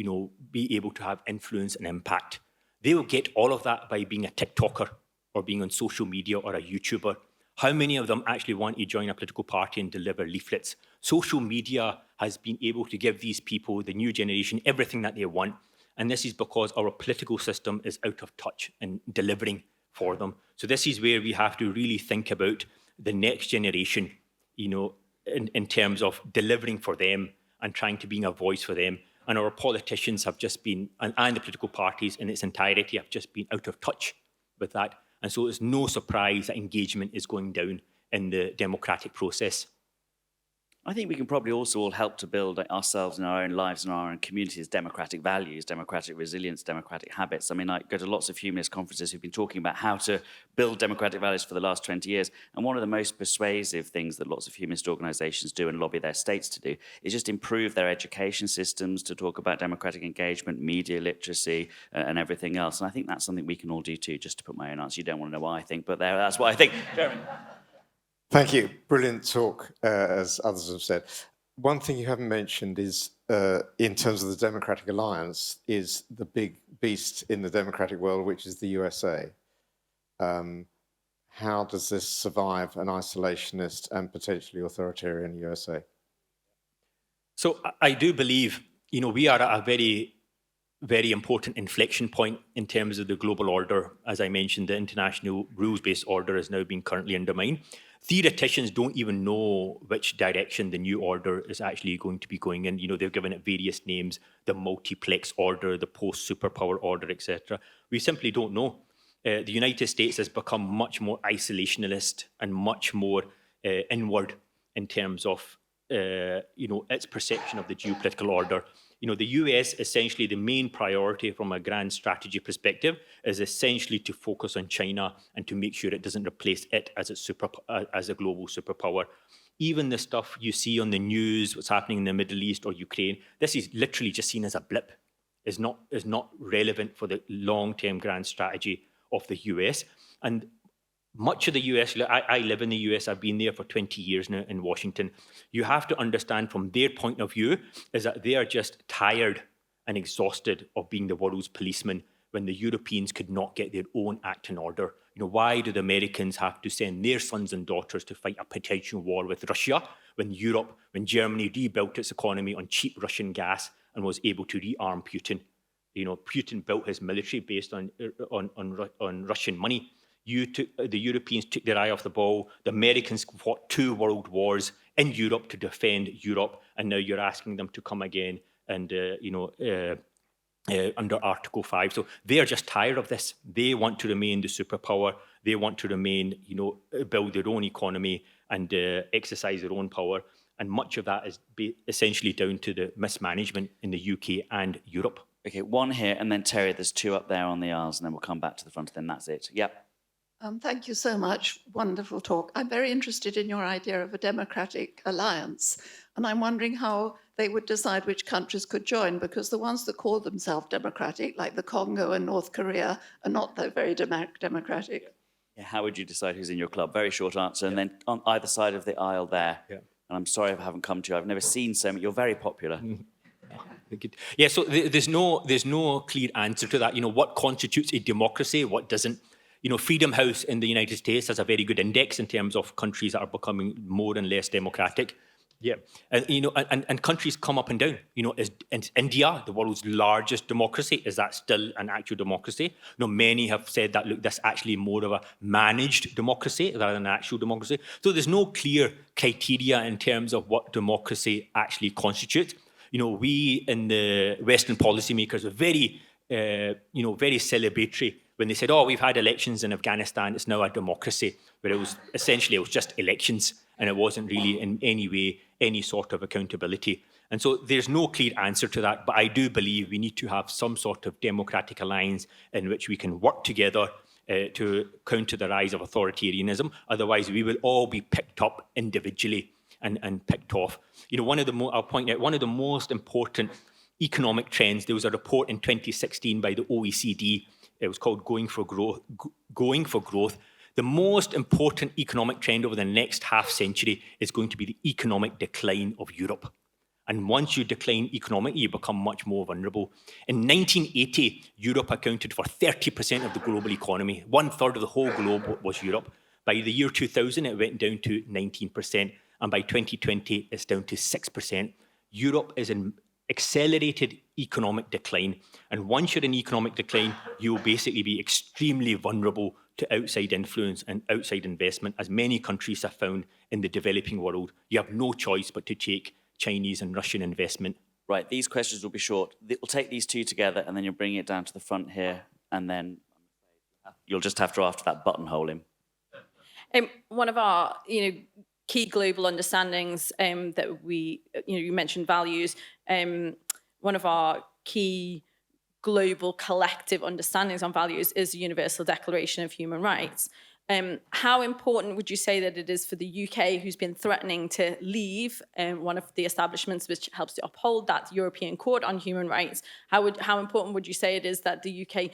be able to have influence and impact. They will get all of that by being a TikToker or being on social media or a YouTuber. How many of them actually want to join a political party and deliver leaflets? Social media has been able to give these people, the new generation, everything that they want. And this is because our political system is out of touch in delivering for them. So this is where we have to really think about the next generation, in terms of delivering for them and trying to be a voice for them. And our politicians have just been, and the political parties in its entirety have just been out of touch with that. And so it's no surprise that engagement is going down in the democratic process. I think we can probably also all help to build ourselves in our own lives and our own communities, democratic values, democratic resilience, democratic habits. I mean, I go to lots of humanist conferences who've been talking about how to build democratic values for the last 20 years. And one of the most persuasive things that lots of humanist organizations do and lobby their states to do is just improve their education systems to talk about democratic engagement, media literacy, and everything else. And I think that's something we can all do too, just to put my own answer. You don't want to know what I think, but that's what I think. Jeremy. Thank you. Brilliant talk, as others have said. One thing you haven't mentioned is, in terms of the Democratic Alliance, is the big beast in the democratic world, which is the USA. How does this survive an isolationist and potentially authoritarian USA? So I do believe, we are at a very, very important inflection point in terms of the global order. As I mentioned, the international rules-based order is now being currently undermined. Theoreticians don't even know which direction the new order is actually going to be going in. They've given it various names, the multiplex order, the post-superpower order, etc. We simply don't know. The United States has become much more isolationist and much more inward in terms of its perception of the geopolitical order. The US, essentially, the main priority from a grand strategy perspective is essentially to focus on China and to make sure it doesn't replace it as a global superpower. Even the stuff you see on the news, what's happening in the Middle East or Ukraine, this is literally just seen as a blip. Is not relevant for the long-term grand strategy of the US. And much of the US, I live in the US, I've been there for 20 years now in Washington. You have to understand from their point of view is that they are just tired and exhausted of being the world's policeman when the Europeans could not get their own act in order. Why do the Americans have to send their sons and daughters to fight a potential war with Russia when Germany rebuilt its economy on cheap Russian gas and was able to rearm Putin? Putin built his military based on Russian money. The Europeans took their eye off the ball. The Americans fought 2 world wars in Europe to defend Europe, and now you're asking them to come again and under Article 5. So they're just tired of this. They want to remain the superpower. They want to remain, build their own economy and exercise their own power. And much of that is essentially down to the mismanagement in the UK and Europe. Okay, one here, and then Terry, there's 2 up there on the aisles, and then we'll come back to the front, and then that's it. Yep. Thank you so much. Wonderful talk. I'm very interested in your idea of a democratic alliance, and I'm wondering how they would decide which countries could join, because the ones that call themselves democratic, like the Congo and North Korea, are not very democratic. Yeah, how would you decide who's in your club? Very short answer. And then on either side of the aisle there, and I'm sorry if I haven't come to you, I've never seen so many. You're very popular. Yeah, so there's no clear answer to that. What constitutes a democracy, what doesn't. Freedom House in the United States has a very good index in terms of countries that are becoming more and less democratic. Yeah, and countries come up and down. Is India, the world's largest democracy, is that still an actual democracy? Many have said that, look, this actually more of a managed democracy rather than an actual democracy. So there's no clear criteria in terms of what democracy actually constitutes. We in the Western policymakers are very, very celebratory when they said, oh, we've had elections in Afghanistan, it's now a democracy, where it was just elections and it wasn't really in any way any sort of accountability. And so there's no clear answer to that, but I do believe we need to have some sort of democratic alliance in which we can work together to counter the rise of authoritarianism. Otherwise, we will all be picked up individually and picked off. I'll point out one of the most important economic trends. There was a report in 2016 by the OECD. It was called Going for Growth. The most important economic trend over the next half century is going to be the economic decline of Europe. And once you decline economically, you become much more vulnerable. In 1980, Europe accounted for 30% of the global economy. 1/3 of the whole globe was Europe. By the year 2000, it went down to 19%. And by 2020, it's down to 6%. Europe is in accelerated economic decline. And once you're in economic decline, you will basically be extremely vulnerable to outside influence and outside investment, as many countries have found in the developing world. You have no choice but to take Chinese and Russian investment. Right, these questions will be short. We'll take these 2 together, and then you'll bring it down to the front here, and then you'll just have to, after that, buttonhole him. One of our, key global understandings that we, you mentioned values. One of our key global collective understandings on values is the Universal Declaration of Human Rights. How important would you say that it is for the UK, who's been threatening to leave one of the establishments which helps to uphold that European Court on Human Rights? How important would you say it is that the UK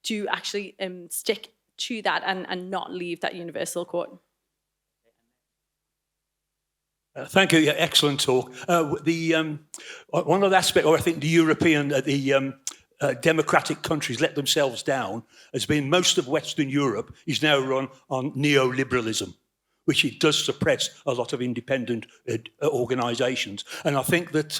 do actually stick to that and not leave that Universal Court? Thank you. Yeah, excellent talk. One of the aspects, or I think the European, democratic countries let themselves down has been most of Western Europe is now run on neoliberalism, which it does suppress a lot of independent organisations. And I think that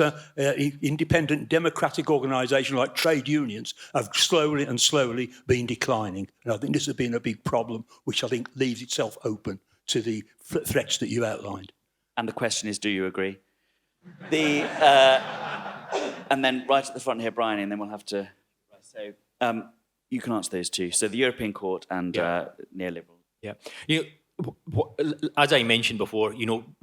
independent democratic organisations like trade unions have slowly been declining. And I think this has been a big problem, which I think leaves itself open to the threats that you outlined. And the question is, do you agree? And then right at the front here, Brian, and then we'll have to... So you can answer those two. So the European Court and neoliberal. Yeah. As I mentioned before,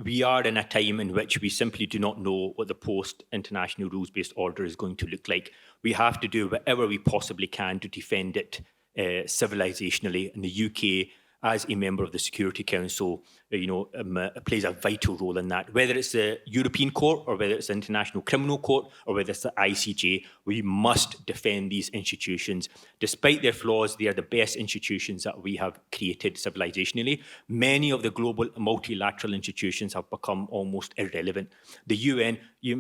we are in a time in which we simply do not know what the post-international rules-based order is going to look like. We have to do whatever we possibly can to defend it civilizationally. And the UK, as a member of the Security Council, plays a vital role in that. Whether it's the European Court or whether it's the International Criminal Court or whether it's the ICJ, we must defend these institutions. Despite their flaws, they are the best institutions that we have created civilizationally. Many of the global multilateral institutions have become almost irrelevant. The UN, you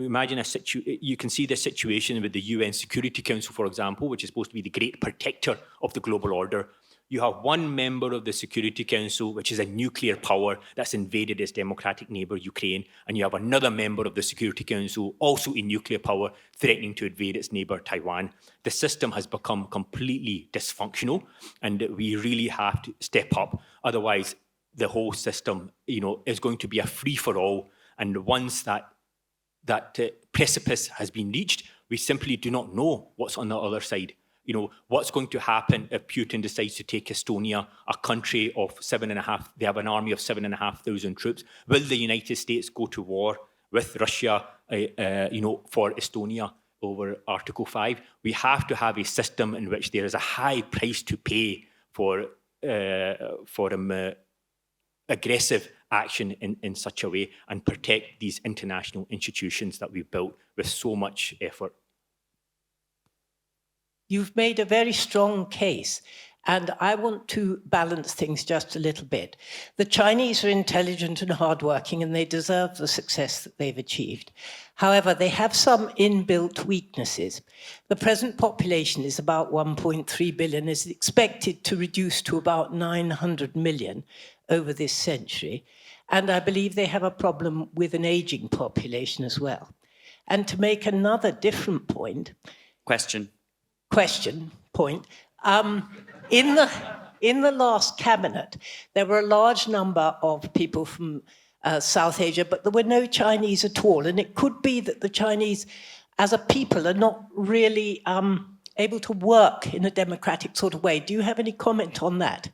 can see the situation with the UN Security Council, for example, which is supposed to be the great protector of the global order. You have one member of the Security Council, which is a nuclear power, that's invaded its democratic neighbour, Ukraine, and you have another member of the Security Council, also a nuclear power, threatening to invade its neighbour, Taiwan. The system has become completely dysfunctional, and we really have to step up. Otherwise, the whole system, is going to be a free-for-all, and once that precipice has been reached, we simply do not know what's on the other side. What's going to happen if Putin decides to take Estonia, a country of they have an army of 7,500 troops. Will the United States go to war with Russia, for Estonia over Article 5? We have to have a system in which there is a high price to pay for aggressive action in such a way and protect these international institutions that we've built with so much effort. You've made a very strong case, and I want to balance things just a little bit. The Chinese are intelligent and hardworking, and they deserve the success that they've achieved. However, they have some inbuilt weaknesses. The present population is about 1.3 billion, is expected to reduce to about 900 million over this century. And I believe they have a problem with an aging population as well. And to make another different point... Question point. In the last cabinet, there were a large number of people from South Asia, but there were no Chinese at all. And it could be that the Chinese, as a people, are not really able to work in a democratic sort of way. Do you have any comment on that?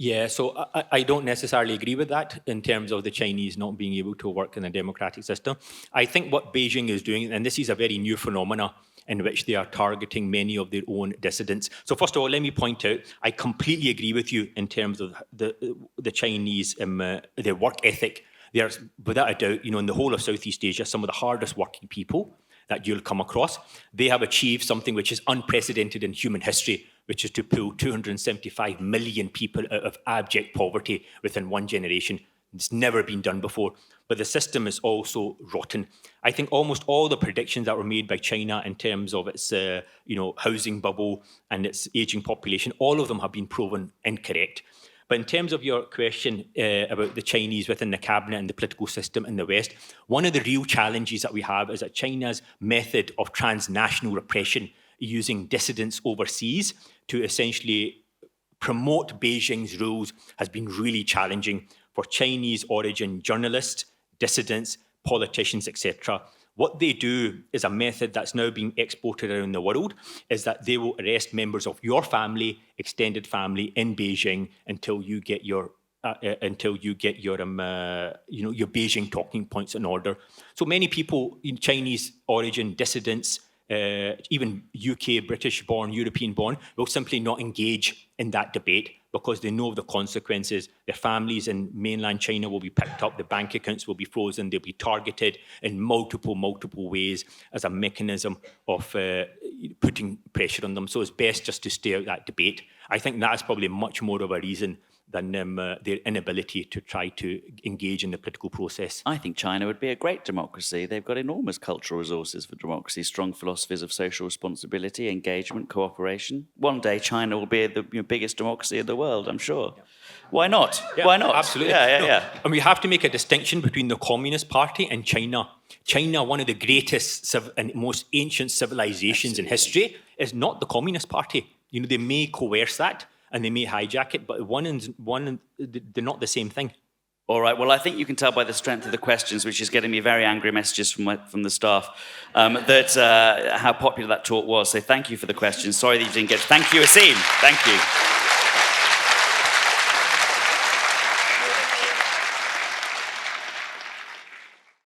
Yeah, so I don't necessarily agree with that in terms of the Chinese not being able to work in a democratic system. I think what Beijing is doing, and this is a very new phenomena, in which they are targeting many of their own dissidents. So first of all, let me point out, I completely agree with you in terms of the Chinese, their work ethic. They are, without a doubt, in the whole of Southeast Asia, some of the hardest working people that you'll come across. They have achieved something which is unprecedented in human history, which is to pull 275 million people out of abject poverty within one generation. It's never been done before. But the system is also rotten. I think almost all the predictions that were made by China in terms of its housing bubble and its aging population, all of them have been proven incorrect. But in terms of your question about the Chinese within the cabinet and the political system in the West, one of the real challenges that we have is that China's method of transnational repression, using dissidents overseas to essentially promote Beijing's rules, has been really challenging for Chinese origin journalists, dissidents, politicians, etc. What they do is a method that's now being exported around the world, is that they will arrest members of your family, extended family in Beijing until you get your until you get your your Beijing talking points in order. So many people in Chinese origin, dissidents, even UK, British-born, European-born, will simply not engage in that debate because they know the consequences. Their families in mainland China will be picked up, the bank accounts will be frozen, they'll be targeted in multiple ways as a mechanism of putting pressure on them. So it's best just to stay out that debate. I think that's probably much more of a reason than their inability to try to engage in the political process. I think China would be a great democracy. They've got enormous cultural resources for democracy, strong philosophies of social responsibility, engagement, cooperation. One day China will be the biggest democracy in the world, I'm sure. Yeah. Why not? Yeah, why not? Absolutely. Yeah. And we have to make a distinction between the Communist Party and China. China, one of the greatest and most ancient civilizations in history, is not the Communist Party. They may coerce that, and they may hijack it, but they're not the same thing. All right, well, I think you can tell by the strength of the questions, which is getting me very angry messages from the staff, that how popular that talk was. So thank you for the questions. Sorry that you didn't get... Thank you, Azeem. Thank you.